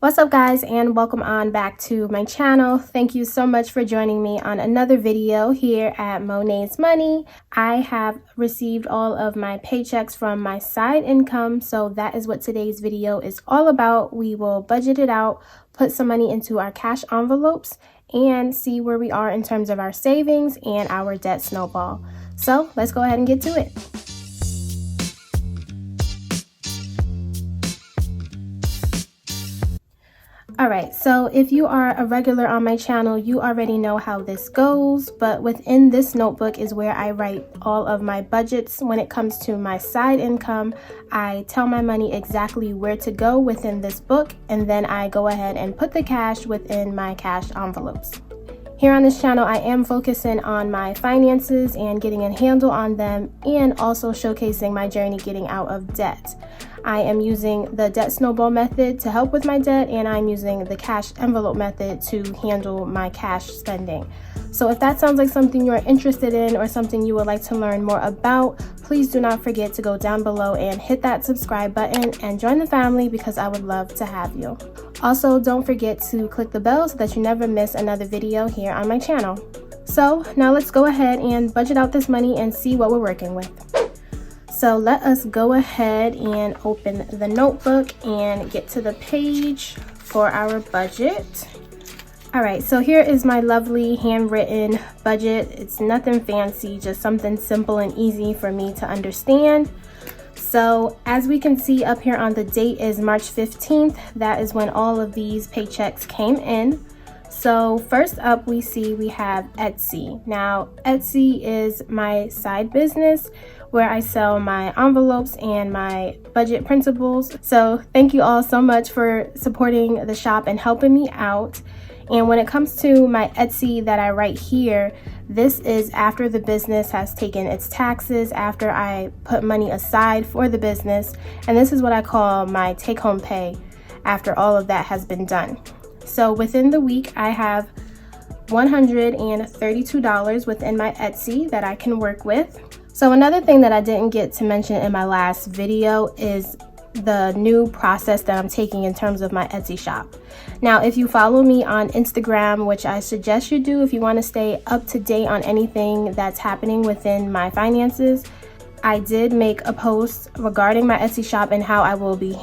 What's up guys, and welcome on back to my channel. Thank you so much for joining me on another video here at Monet's Money. I have received all of my paychecks from my side income, so that is what today's video is all about. We will budget it out, put some money into our cash envelopes, and see where we are in terms of our savings and our debt snowball. So let's go ahead and get to it. Alright, so if you are a regular on my channel, you already know how this goes, but within this notebook is where I write all of my budgets. When it comes to my side income, I tell my money exactly where to go within this book, and then I go ahead and put the cash within my cash envelopes. Here on this channel, I am focusing on my finances and getting a handle on them, and also showcasing my journey getting out of debt. I am using the debt snowball method to help with my debt, and I'm using the cash envelope method to handle my cash spending. So if that sounds like something you're interested in or something you would like to learn more about, please do not forget to go down below and hit that subscribe button and join the family, because I would love to have you. Also, don't forget to click the bell so that you never miss another video here on my channel. So now let's go ahead and budget out this money and see what we're working with. So let us go ahead and open the notebook and get to the page for our budget. All right, so here is my lovely handwritten budget. It's nothing fancy, just something simple and easy for me to understand. So as we can see up here on the date is March 15th. That is when all of these paychecks came in. So first up we have Etsy. Now Etsy is my side business where I sell my envelopes and my budget principles. So thank you all so much for supporting the shop and helping me out. And when it comes to my Etsy that I write here, this is after the business has taken its taxes, after I put money aside for the business. And this is what I call my take-home pay after all of that has been done. So within the week, I have $132 within my Etsy that I can work with. So another thing that I didn't get to mention in my last video is the new process that I'm taking in terms of my Etsy shop. Now, if you follow me on Instagram, which I suggest you do if you want to stay up to date on anything that's happening within my finances, I did make a post regarding my Etsy shop and how I will be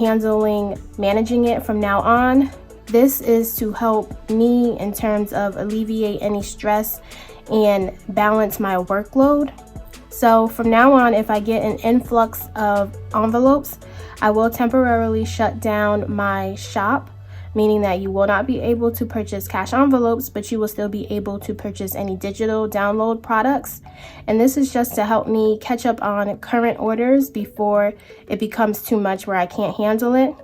managing it from now on. This is to help me in terms of alleviate any stress and balance my workload. So from now on, if I get an influx of envelopes, I will temporarily shut down my shop, meaning that you will not be able to purchase cash envelopes, but you will still be able to purchase any digital download products. And this is just to help me catch up on current orders before it becomes too much where I can't handle it.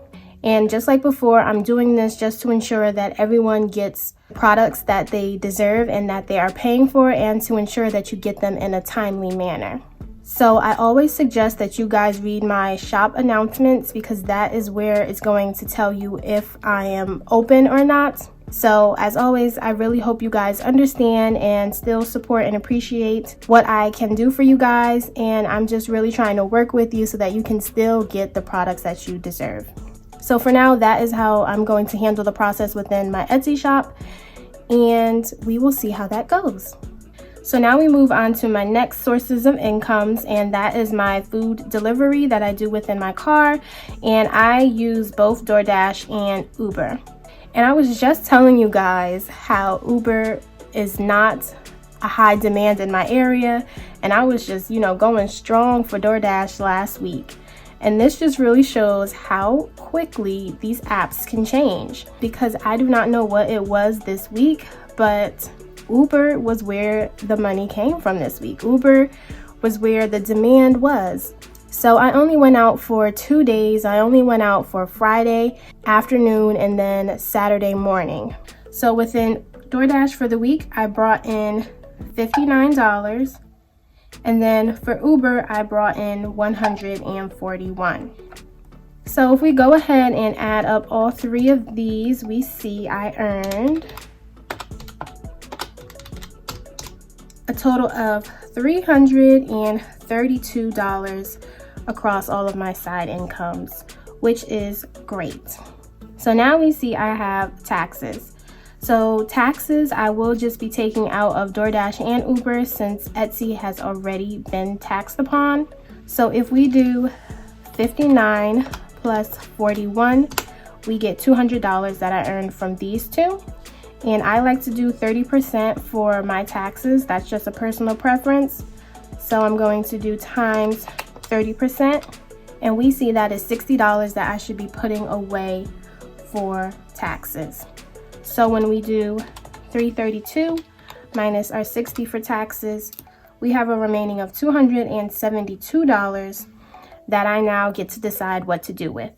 And just like before, I'm doing this just to ensure that everyone gets products that they deserve and that they are paying for, and to ensure that you get them in a timely manner. So I always suggest that you guys read my shop announcements, because that is where it's going to tell you if I am open or not. So as always, I really hope you guys understand and still support and appreciate what I can do for you guys. And I'm just really trying to work with you so that you can still get the products that you deserve. So for now, that is how I'm going to handle the process within my Etsy shop, and we will see how that goes. So now we move on to my next sources of incomes, and that is my food delivery that I do within my car, and I use both DoorDash and Uber. And I was just telling you guys how Uber is not a high demand in my area, and I was just, going strong for DoorDash last week. And this just really shows how quickly these apps can change, because I do not know what it was this week, but Uber was where the money came from this week. Uber was where the demand was. So I only went out for 2 days. I only went out for Friday afternoon and then Saturday morning. So within DoorDash for the week, I brought in $59. And then for Uber, I brought in $141. So if we go ahead and add up all three of these, we see I earned a total of $332 across all of my side incomes, which is great. So now we see I have taxes. So taxes I will just be taking out of DoorDash and Uber since Etsy has already been taxed upon. So if we do 59 plus 41, we get $200 that I earned from these two. And I like to do 30% for my taxes. That's just a personal preference. So I'm going to do times 30. And we see that is $60 that I should be putting away for taxes. So when we do 332 minus our 60 for taxes, we have a remaining of $272 that I now get to decide what to do with.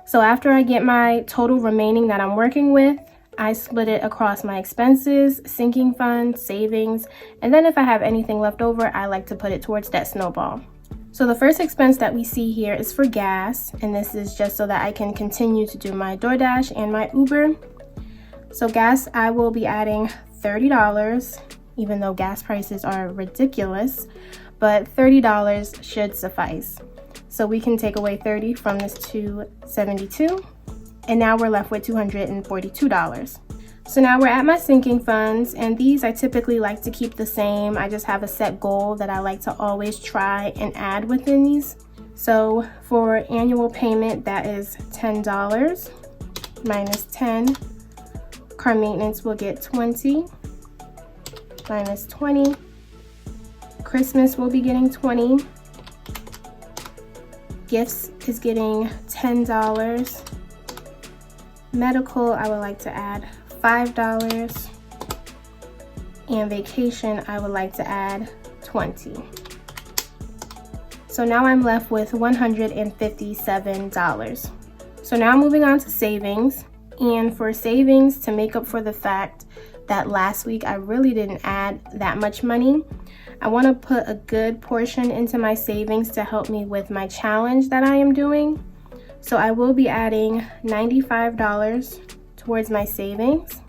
So after I get my total remaining that I'm working with, I split it across my expenses, sinking fund, savings, and then if I have anything left over, I like to put it towards that Snowball. So the first expense that we see here is for gas, and this is just so that I can continue to do my DoorDash and my Uber. So gas, I will be adding $30, even though gas prices are ridiculous, but $30 should suffice. So we can take away 30 from this 272, and now we're left with $242. So now we're at my sinking funds, and these I typically like to keep the same. I just have a set goal that I like to always try and add within these. So for annual payment, that is $10 minus 10. Car maintenance will get 20 minus 20. Christmas will be getting 20. Gifts is getting $10. Medical, I would like to add $5. And vacation, I would like to add 20. So now I'm left with $157. So now moving on to savings. And for savings, to make up for the fact that last week I really didn't add that much money, I want to put a good portion into my savings to help me with my challenge that I am doing. So I will be adding $95 towards my savings.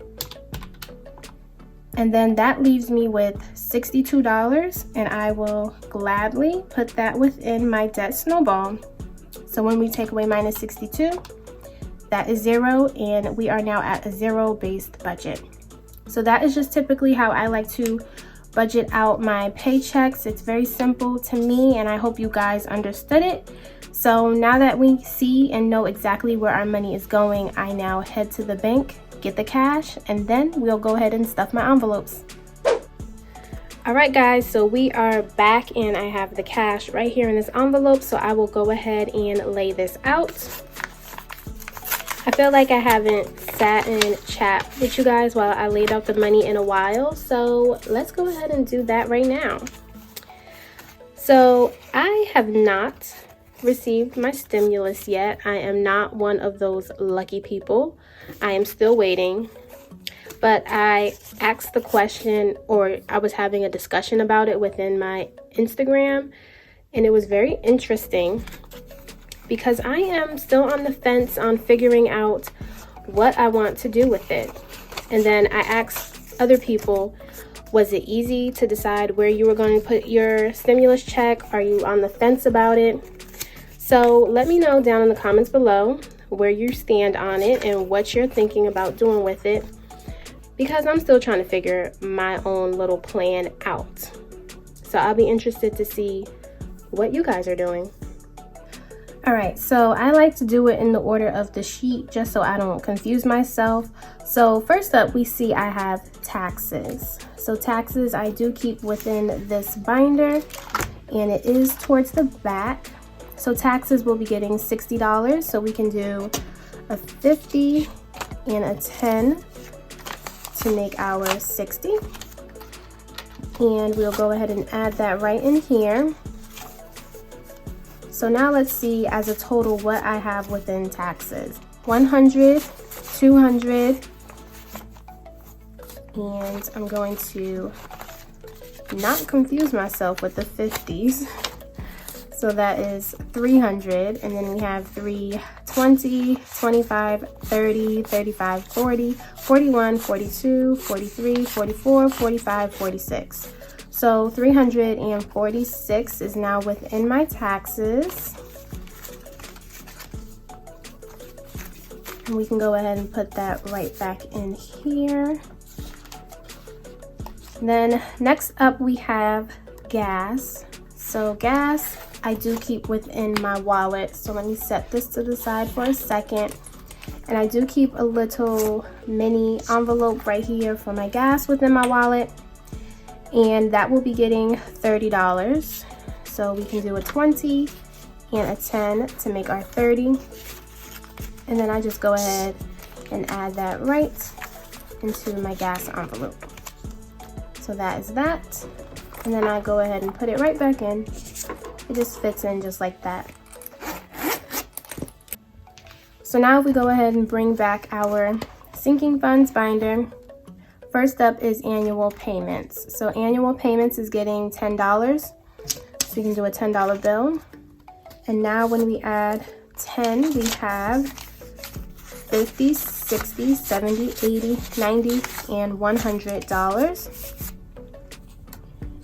And then that leaves me with $62, and I will gladly put that within my debt Snowball. So when we take away minus 62, that is 0, and we are now at a zero-based budget. So that is just typically how I like to budget out my paychecks. It's very simple to me, and I hope you guys understood it. So now that we see and know exactly where our money is going, I now head to the bank, get the cash, and then we'll go ahead and stuff my envelopes. All right guys, so we are back and I have the cash right here in this envelope, so I will go ahead and lay this out. I feel like I haven't sat and chat with you guys while I laid out the money in a while, so let's go ahead and do that right now. So I have not received my stimulus yet. I am not one of those lucky people. I am still waiting, but I asked the question, or I was having a discussion about it within my Instagram, and it was very interesting because I am still on the fence on figuring out what I want to do with it. And then I asked other people, was it easy to decide where you were going to put your stimulus check? Are you on the fence about it? So let me know down in the comments below where you stand on it and what you're thinking about doing with it, because I'm still trying to figure my own little plan out. So I'll be interested to see what you guys are doing. All right, so I like to do it in the order of the sheet just so I don't confuse myself. So first up, we see I have taxes. So taxes I do keep within this binder, and it is towards the back. So taxes will be getting $60, so we can do a 50 and a 10 to make our 60. And we'll go ahead and add that right in here. So now let's see as a total what I have within taxes. 100, 200, and I'm going to not confuse myself with the 50s. So that is 300, and then we have 3, 20, 25, 30, 35, 40, 41, 42, 43, 44, 45, 46. So 346 is now within my taxes. And we can go ahead and put that right back in here. Then next up we have gas. So gas I do keep within my wallet. So let me set this to the side for a second. And I do keep a little mini envelope right here for my gas within my wallet. And that will be getting $30. So we can do a 20 and a 10 to make our 30. And then I just go ahead and add that right into my gas envelope. So that is that. And then I go ahead and put it right back in. It just fits in just like that. So now if we go ahead and bring back our sinking funds binder, first up is annual payments. So annual payments is getting $10. So you can do a $10 bill. And now when we add 10, we have 50, 60, 70, 80, 90, and $100.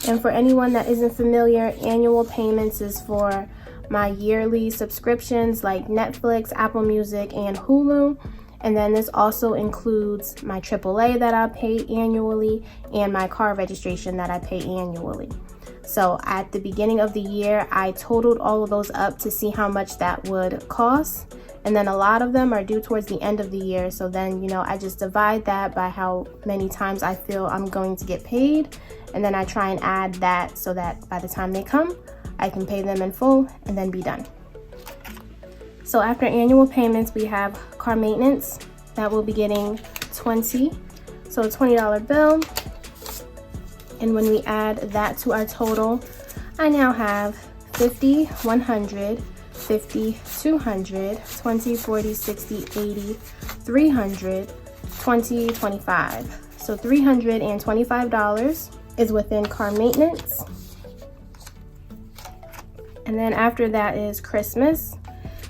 And for anyone that isn't familiar, annual payments is for my yearly subscriptions like Netflix, Apple Music, and Hulu. And then this also includes my AAA that I pay annually and my car registration that I pay annually. So at the beginning of the year, I totaled all of those up to see how much that would cost. And then a lot of them are due towards the end of the year. So then, I just divide that by how many times I feel I'm going to get paid. And then I try and add that so that by the time they come, I can pay them in full and then be done. So after annual payments, we have car maintenance that will be getting 20. So a $20 bill. And when we add that to our total, I now have 50, 100, 50, 200, 20, 40, 60, 80, 300, 20, 25. So $325 is within car maintenance. And then after that is Christmas.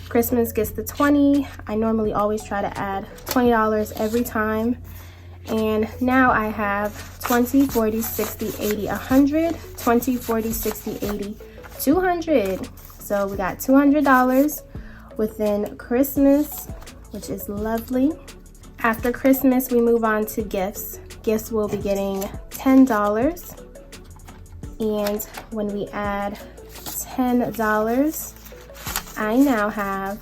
Christmas gets the 20. I normally always try to add $20 every time. And now I have 20, 40, 60, 80, 100, 20, 40, 60, 80, 200. So we got $200 within Christmas, which is lovely. After Christmas, we move on to gifts. Gifts will be getting $10. And when we add $10, I now have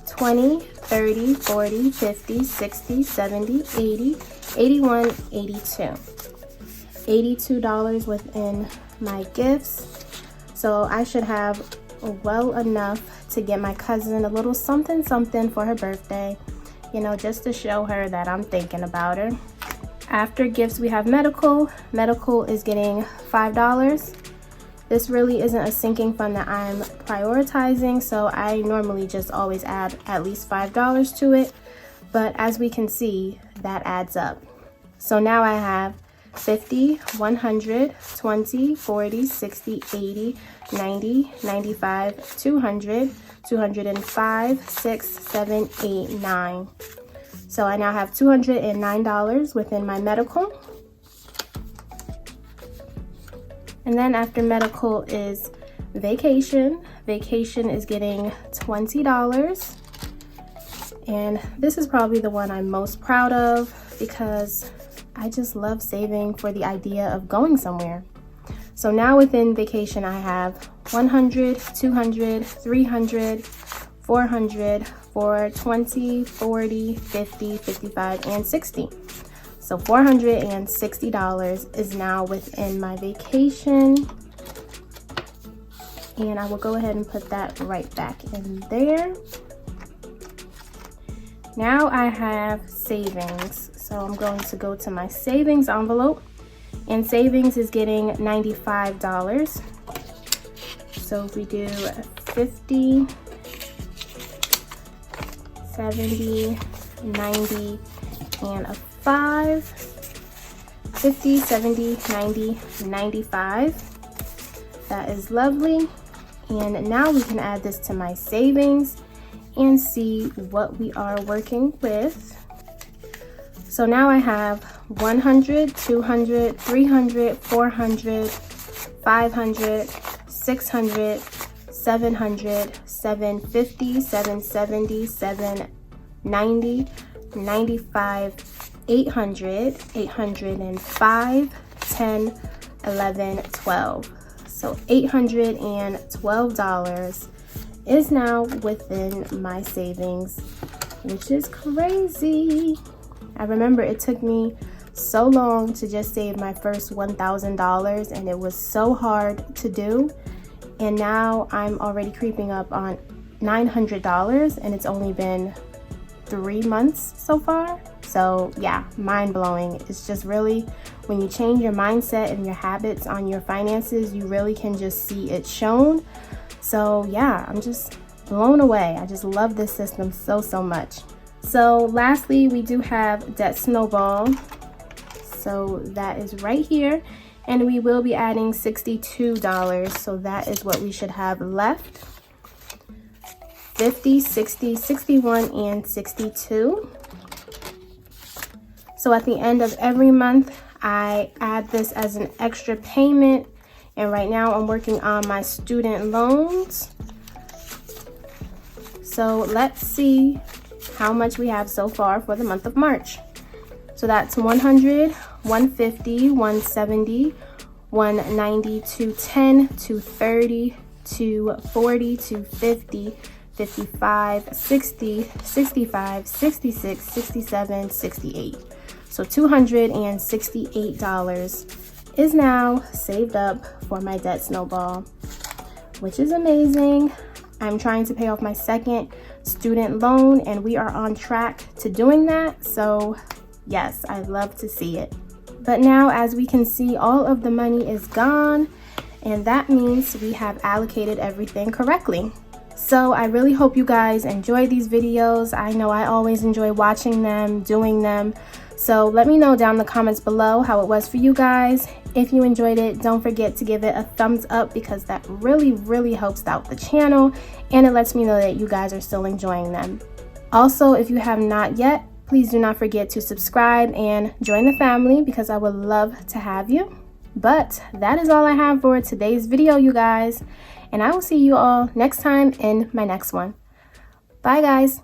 20, 30, 40, 50, 60, 70, 80, 81, 82. $82 within my gifts. So I should have well enough to get my cousin a little something for her birthday, just to show her that I'm thinking about her. After gifts, we have medical. Medical is getting $5. This really isn't a sinking fund that I'm prioritizing, so I normally just always add at least $5 to it. But as we can see, that adds up. So now I have 50, 100, 20, 40, 60, 80, 90, 95, 200, 205, 6, 7, 8, 9. So I now have $209 within my medical. And then after medical is vacation. Vacation is getting $20. And this is probably the one I'm most proud of because I just love saving for the idea of going somewhere. So now within vacation, I have 100, 200, 300, 400, 420, 40, 50, 55, and 60. So $460 is now within my vacation. And I will go ahead and put that right back in there. Now I have savings. So I'm going to go to my savings envelope, and savings is getting $95. So if we do 50, 70, 90, and a 5, 50, 70, 90, 95. That is lovely. And now we can add this to my savings and see what we are working with. So now I have 100, 200, 300, 400, 500, 600, 700, 750, 770, 790, 90, 95, 800, 805, 10, 11, 12. So $812 is now within my savings, which is crazy. I remember it took me so long to just save my first $1,000, and it was so hard to do. And now I'm already creeping up on $900, and it's only been 3 months so far. So yeah, mind-blowing. It's just really, when you change your mindset and your habits on your finances, you really can just see it shown. So yeah, I'm just blown away. I just love this system so much. So lastly, we do have Debt Snowball. So that is right here, and we will be adding $62. So that is what we should have left. 50, 60, 61, and 62. So at the end of every month, I add this as an extra payment. And right now I'm working on my student loans. So let's see how much we have so far for the month of March. So that's 100, 150, 170, 190, 210, 230, 240, 250, 55, 60, 65, 66, 67, 68. So $268 is now saved up for my Debt Snowball, which is amazing. I'm trying to pay off my second student loan, and we are on track to doing that. So yes, I love to see it. But now, as we can see, all of the money is gone, and that means we have allocated everything correctly. So I really hope you guys enjoy these videos. I know I always enjoy watching them, doing them. So let me know down in the comments below how it was for you guys. If you enjoyed it, don't forget to give it a thumbs up, because that really helps out the channel, and it lets me know that you guys are still enjoying them. Also, if you have not yet, please do not forget to subscribe and join the family, because I would love to have you. But that is all I have for today's video, you guys, and I will see you all next time in my next one. Bye guys.